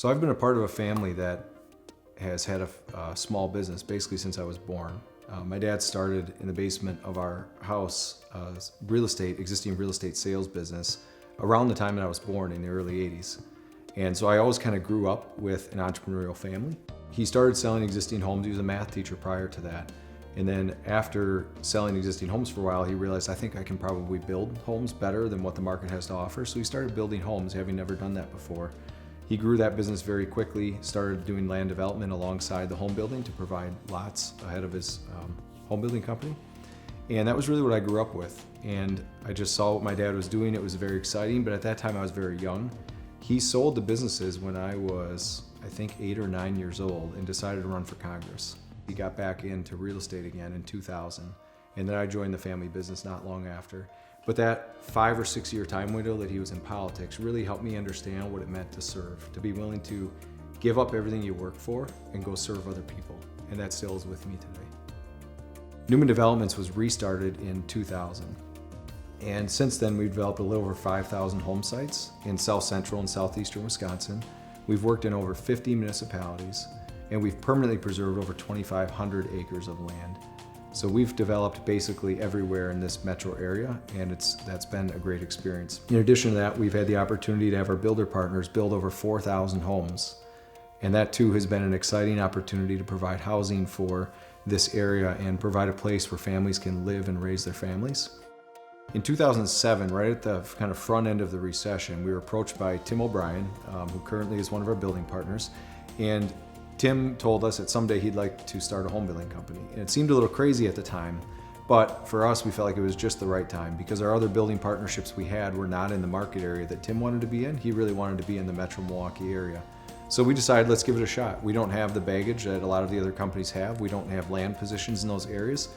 So I've been a part of a family that has had a small business basically since I was born. My dad started in the basement of our house existing real estate sales business around the time that I was born in the early 80s. And so I always kind of grew up with an entrepreneurial family. He started selling existing homes. He was a math teacher prior to that. And then after selling existing homes for a while, he realized, I think I can probably build homes better than what the market has to offer. So he started building homes, having never done that before. He grew that business very quickly, started doing land development alongside the home building to provide lots ahead of his home building company. And that was really what I grew up with. And I just saw what my dad was doing. It was very exciting, but at that time I was very young. He sold the businesses when I was, I think, 8 or 9 years old and decided to run for Congress. He got back into real estate again in 2000. And then I joined the family business not long after. But that 5 or 6 year time window that he was in politics really helped me understand what it meant to serve, to be willing to give up everything you work for and go serve other people. And that still is with me today. Neumann Developments was restarted in 2000. And since then, we've developed a little over 5,000 home sites in South Central and Southeastern Wisconsin. We've worked in over 50 municipalities, and we've permanently preserved over 2,500 acres of land. So we've developed basically everywhere in this metro area, and that's been a great experience. In addition to that, we've had the opportunity to have our builder partners build over 4,000 homes. And that too has been an exciting opportunity to provide housing for this area and provide a place where families can live and raise their families. In 2007, right at the kind of front end of the recession, we were approached by Tim O'Brien, who currently is one of our building partners. And Tim told us that someday he'd like to start a home building company. And it seemed a little crazy at the time, but for us, we felt like it was just the right time because our other building partnerships we had were not in the market area that Tim wanted to be in. He really wanted to be in the Metro Milwaukee area. So we decided, let's give it a shot. We don't have the baggage that a lot of the other companies have. We don't have land positions in those areas.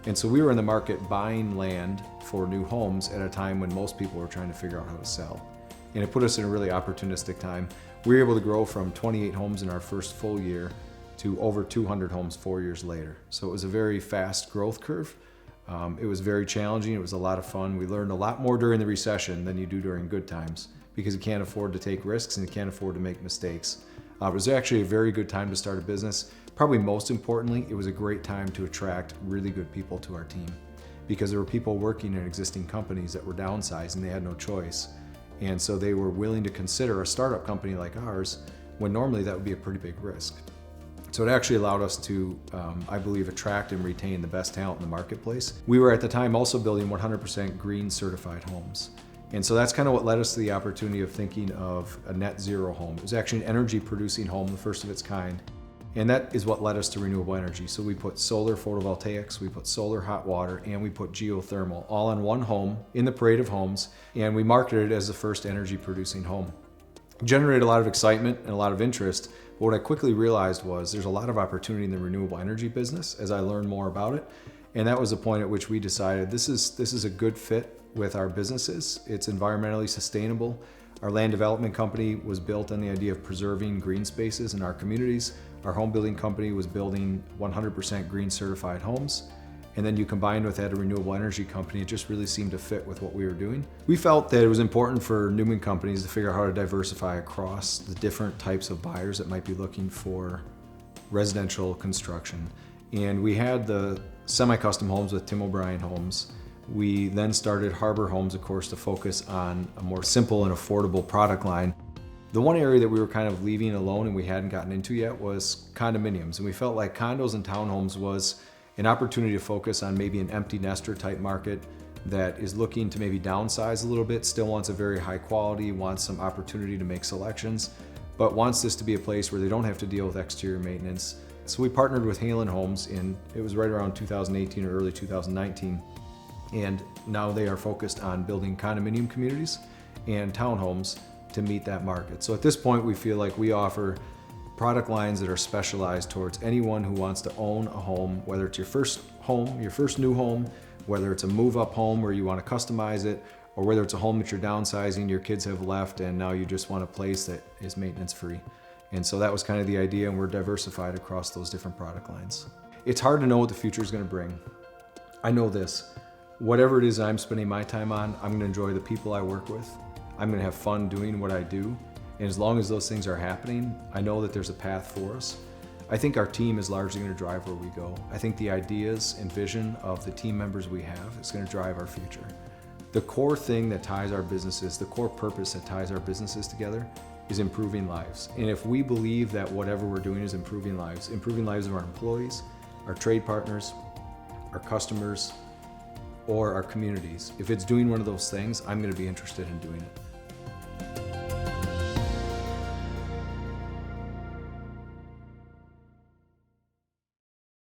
And so we were in the market buying land for new homes at a time when most people were trying to figure out how to sell. And it put us in a really opportunistic time. We were able to grow from 28 homes in our first full year to over 200 homes 4 years later. So it was a very fast growth curve. It was very challenging. It was a lot of fun. We learned a lot more during the recession than you do during good times because you can't afford to take risks and you can't afford to make mistakes. It was actually a very good time to start a business. Probably most importantly, it was a great time to attract really good people to our team because there were people working in existing companies that were downsizing. They had no choice. And so they were willing to consider a startup company like ours when normally that would be a pretty big risk. So it actually allowed us to, I believe, attract and retain the best talent in the marketplace. We were at the time also building 100% green certified homes. And so that's kind of what led us to the opportunity of thinking of a net zero home. It was actually an energy producing home, the first of its kind. And that is what led us to renewable energy. So we put solar photovoltaics, we put solar hot water, and we put geothermal all in one home in the parade of homes. And we marketed it as the first energy producing home. It generated a lot of excitement and a lot of interest. But what I quickly realized was there's a lot of opportunity in the renewable energy business as I learned more about it. And that was the point at which we decided this is a good fit with our businesses. It's environmentally sustainable. Our land development company was built on the idea of preserving green spaces in our communities. Our home building company was building 100% green certified homes. And then you combined with that a renewable energy company, it just really seemed to fit with what we were doing. We felt that it was important for Neumann companies to figure out how to diversify across the different types of buyers that might be looking for residential construction. And we had the semi-custom homes with Tim O'Brien Homes. We then started Harbor Homes, of course, to focus on a more simple and affordable product line. The one area that we were kind of leaving alone and we hadn't gotten into yet was condominiums. And we felt like condos and townhomes was an opportunity to focus on maybe an empty nester type market that is looking to maybe downsize a little bit, still wants a very high quality, wants some opportunity to make selections, but wants this to be a place where they don't have to deal with exterior maintenance. So we partnered with Halen Homes it was right around 2018 or early 2019. And now they are focused on building condominium communities and townhomes to meet that market. So at this point, we feel like we offer product lines that are specialized towards anyone who wants to own a home, whether it's your first home, your first new home, whether it's a move-up home where you want to customize it, or whether it's a home that you're downsizing, your kids have left, and now you just want a place that is maintenance-free. And so that was kind of the idea, and we're diversified across those different product lines. It's hard to know what the future is going to bring. I know this. Whatever it is I'm spending my time on, I'm going to enjoy the people I work with. I'm going to have fun doing what I do. And as long as those things are happening, I know that there's a path for us. I think our team is largely going to drive where we go. I think the ideas and vision of the team members we have is going to drive our future. The core thing that ties our businesses, the core purpose that ties our businesses together is improving lives. And if we believe that whatever we're doing is improving lives of our employees, our trade partners, our customers, or our communities, if it's doing one of those things, I'm going to be interested in doing it.